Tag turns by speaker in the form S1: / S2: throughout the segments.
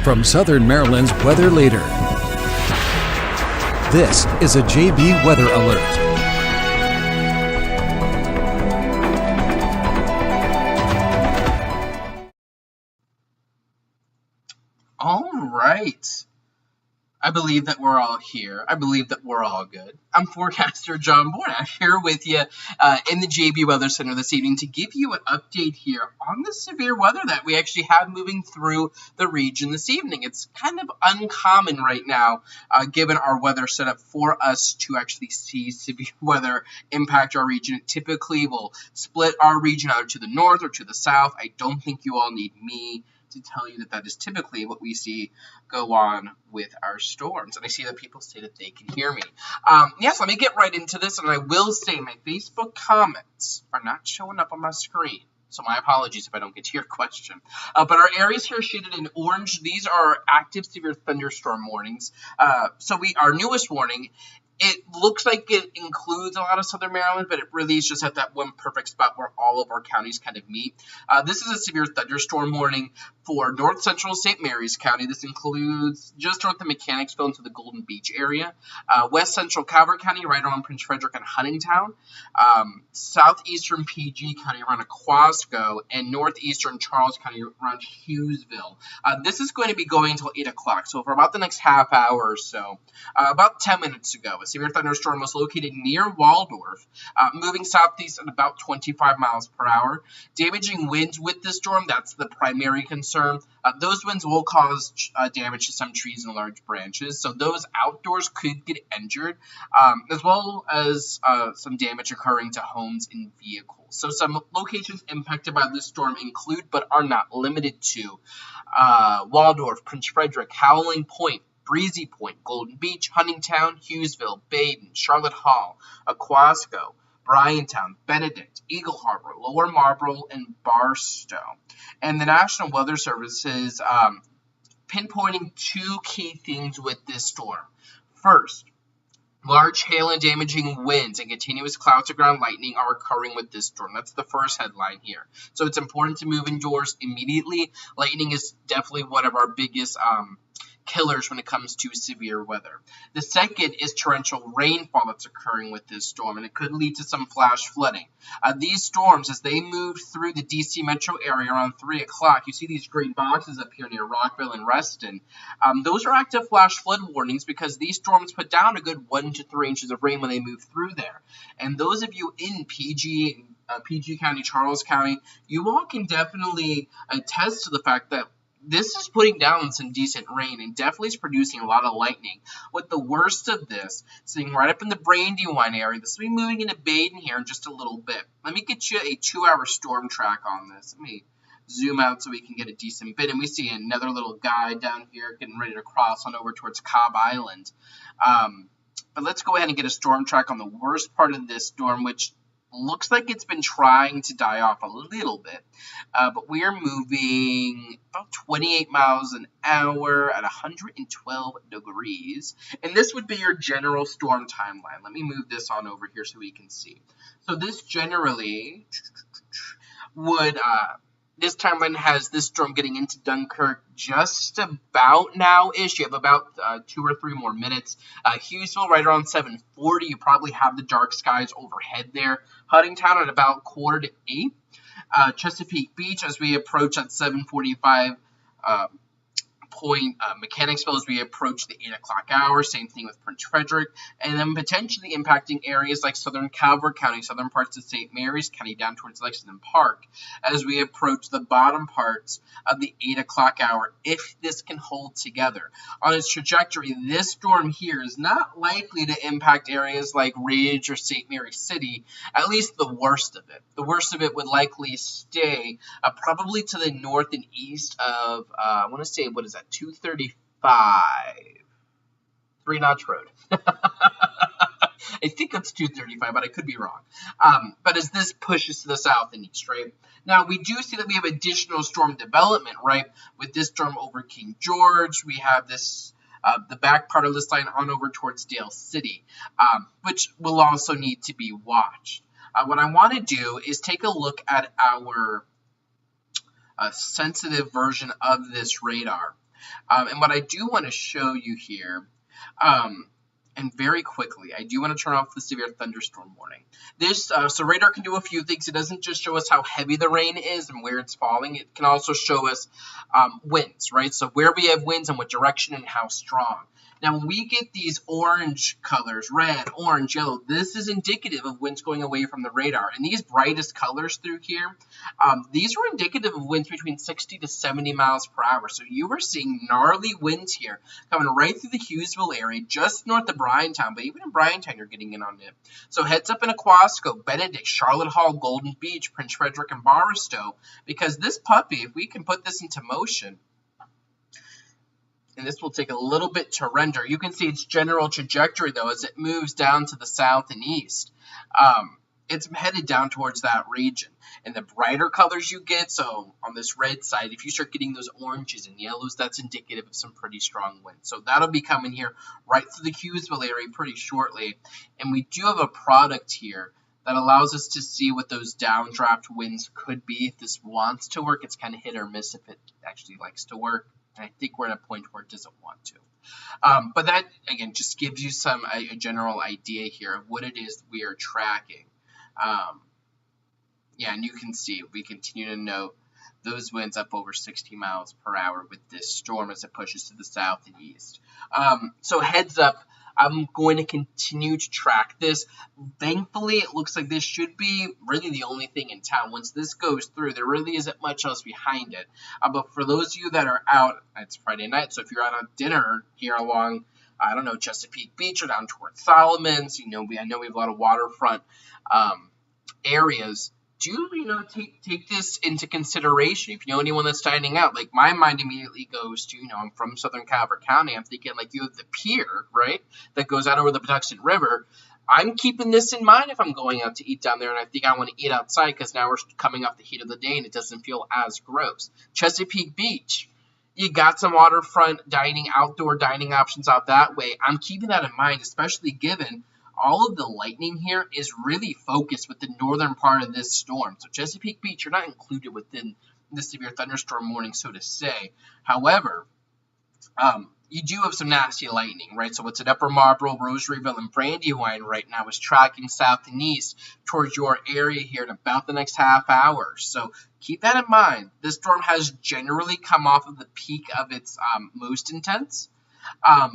S1: from Southern Maryland's weather leader. This is a JB Weather Alert.
S2: All right. I believe that we're all here. I believe that we're all good. I'm Forecaster John Bordash here with you in the JB Weather Center this evening to give you an update here on the severe weather that we actually have moving through the region this evening. It's kind of uncommon right now, given our weather setup, for us to actually see severe weather impact our region. It typically will split our region either to the north or to the south. I don't think you all need me to tell you that is typically what we see go on with our storms. And I see that people say that they can hear me. Yes, let me get right into this. And I will say my Facebook comments are not showing up on my screen, so my apologies if I don't get to your question. But our areas here shaded in orange, these are active severe thunderstorm warnings. Our newest warning, it looks like it includes a lot of Southern Maryland, but it really is just at that one perfect spot where all of our counties kind of meet. This is a severe thunderstorm warning for north central St. Mary's County. This includes just north of Mechanicsville into the Golden Beach area, west central Calvert County right around Prince Frederick and Huntingtown, southeastern PG County around Aquasco, and northeastern Charles County around Hughesville. This is going to be going until 8 o'clock, so for about the next half hour or so. About 10 minutes ago, a severe thunderstorm was located near Waldorf, moving southeast at about 25 miles per hour. Damaging winds with this storm, that's the primary concern. Those winds will cause damage to some trees and large branches, so those outdoors could get injured, as well as some damage occurring to homes and vehicles. So some locations impacted by this storm include, but are not limited to, Waldorf, Prince Frederick, Howling Point, Breezy Point, Golden Beach, Huntingtown, Hughesville, Baden, Charlotte Hall, Aquasco, Bryantown, Benedict, Eagle Harbor, Lower Marlboro, and Barstow. And the National Weather Service is pinpointing two key things with this storm. First, large hail and damaging winds and continuous clouds of ground lightning are occurring with this storm. That's the first headline here. So it's important to move indoors immediately. Lightning is definitely one of our biggest killers when it comes to severe weather. The second is torrential rainfall that's occurring with this storm, and it could lead to some flash flooding. These storms, as they move through the DC metro area around 3 o'clock, you see these green boxes up here near Rockville and Reston. Those are active flash flood warnings because these storms put down a good 1 to 3 inches of rain when they move through there. And those of you in PG County, Charles County, you all can definitely attest to the fact that this is putting down some decent rain and definitely is producing a lot of lightning. With the worst of this sitting right up in the Brandywine area, this will be moving into Baden here in just a little bit. Let me get you a 2-hour storm track on this. Let me zoom out so we can get a decent bit. And we see another little guy down here getting ready to cross on over towards Cobb Island. But let's go ahead and get a storm track on the worst part of this storm, which looks like it's been trying to die off a little bit, but we are moving about 28 miles an hour at 112 degrees, and this would be your general storm timeline. Let me move this on over here so we can see. So this generally would, this timeline has this storm getting into Dunkirk just about now-ish. You have about 2 or 3 more minutes. Hughesville right around 7:40. You probably have the dark skies overhead there. Huntingtown at about 7:45. Chesapeake Beach as we approach at 7:45. Mechanicsville as we approach the 8 o'clock hour. Same thing with Prince Frederick. And then potentially impacting areas like southern Calvert County, southern parts of St. Mary's County, down towards Lexington Park as we approach the bottom parts of the 8 o'clock hour, if this can hold together. On its trajectory, this storm here is not likely to impact areas like Ridge or St. Mary's City, at least the worst of it. The worst of it would likely stay probably to the north and east of, I want to say, what is that, 235, 3 Notch Road. I think that's 235, but I could be wrong. But as this pushes to the south and east, right? Now, we do see that we have additional storm development, right? With this storm over King George, we have this, the back part of this line on over towards Dale City, which will also need to be watched. What I want to do is take a look at our sensitive version of this radar. And what I do want to show you here, and very quickly, I do want to turn off the severe thunderstorm warning. So radar can do a few things. It doesn't just show us how heavy the rain is and where it's falling. It can also show us winds, right? So where we have winds and what direction and how strong. Now, when we get these orange colors, red, orange, yellow, this is indicative of winds going away from the radar. And these brightest colors through here, these are indicative of winds between 60 to 70 miles per hour. So you are seeing gnarly winds here coming right through the Hughesville area, just north of Bryantown. But even in Bryantown, you're getting in on it. So heads up in Aquasco, Benedict, Charlotte Hall, Golden Beach, Prince Frederick, and Barstow. Because this puppy, if we can put this into motion, and this will take a little bit to render. You can see its general trajectory, though, as it moves down to the south and east. It's headed down towards that region. And the brighter colors you get, so on this red side, if you start getting those oranges and yellows, that's indicative of some pretty strong winds. So that'll be coming here right through the Hughesville area pretty shortly. And we do have a product here that allows us to see what those downdraft winds could be. If this wants to work, it's kind of hit or miss if it actually likes to work. And I think we're at a point where it doesn't want to. But that, again, just gives you a general idea here of what it is we are tracking. Yeah, and you can see we continue to note those winds up over 60 miles per hour with this storm as it pushes to the south and east. So heads up, I'm going to continue to track this. Thankfully, it looks like this should be really the only thing in town. Once this goes through, there really isn't much else behind it. But for those of you that are out, it's Friday night, so if you're out on dinner here along, I don't know, Chesapeake Beach or down towards Solomon's, I know we have a lot of waterfront areas. Do take this into consideration. If you know anyone that's dining out, like my mind immediately goes to, I'm from Southern Calvert County. I'm thinking like you have the pier, right, that goes out over the Patuxent River. I'm keeping this in mind if I'm going out to eat down there, and I think I want to eat outside because now we're coming off the heat of the day and it doesn't feel as gross. Chesapeake Beach, you got some waterfront dining, outdoor dining options out that way. I'm keeping that in mind, especially given all of the lightning here is really focused with the northern part of this storm. So Chesapeake Beach, you're not included within the severe thunderstorm warning, so to say. However, you do have some nasty lightning, right? So what's at Upper Marlboro, Rosaryville, and Brandywine right now is tracking south and east towards your area here in about the next half hour. So keep that in mind. This storm has generally come off of the peak of its most intense.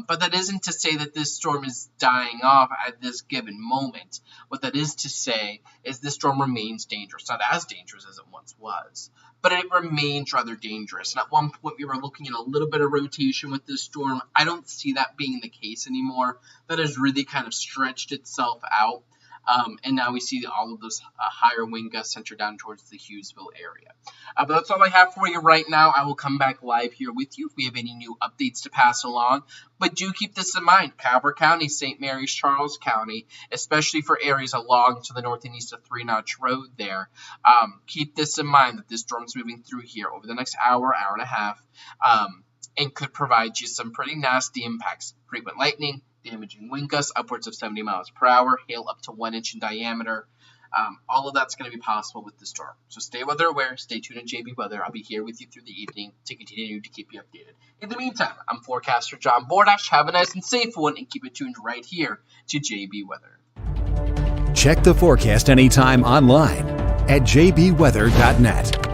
S2: But that isn't to say that this storm is dying off at this given moment. What that is to say is this storm remains dangerous. Not as dangerous as it once was, but it remains rather dangerous. And at one point we were looking at a little bit of rotation with this storm. I don't see that being the case anymore. That has really kind of stretched itself out. And now we see all of those higher wind gusts centered down towards the Hughesville area. But that's all I have for you right now. I will come back live here with you if we have any new updates to pass along. But do keep this in mind. Calvert County, St. Mary's, Charles County, especially for areas along to the north and east of Three Notch Road there. Keep this in mind that this storm is moving through here over the next hour, hour and a half, and could provide you some pretty nasty impacts. Frequent lightning, damaging wind gusts upwards of 70 miles per hour, hail up to 1 inch in diameter. All of that's going to be possible with the storm. So stay weather aware, stay tuned to JB Weather. I'll be here with you through the evening to continue to keep you updated. In the meantime, I'm Forecaster John Bordash. Have a nice and safe one, and keep it tuned right here to JB Weather.
S1: Check the forecast anytime online at jbweather.net.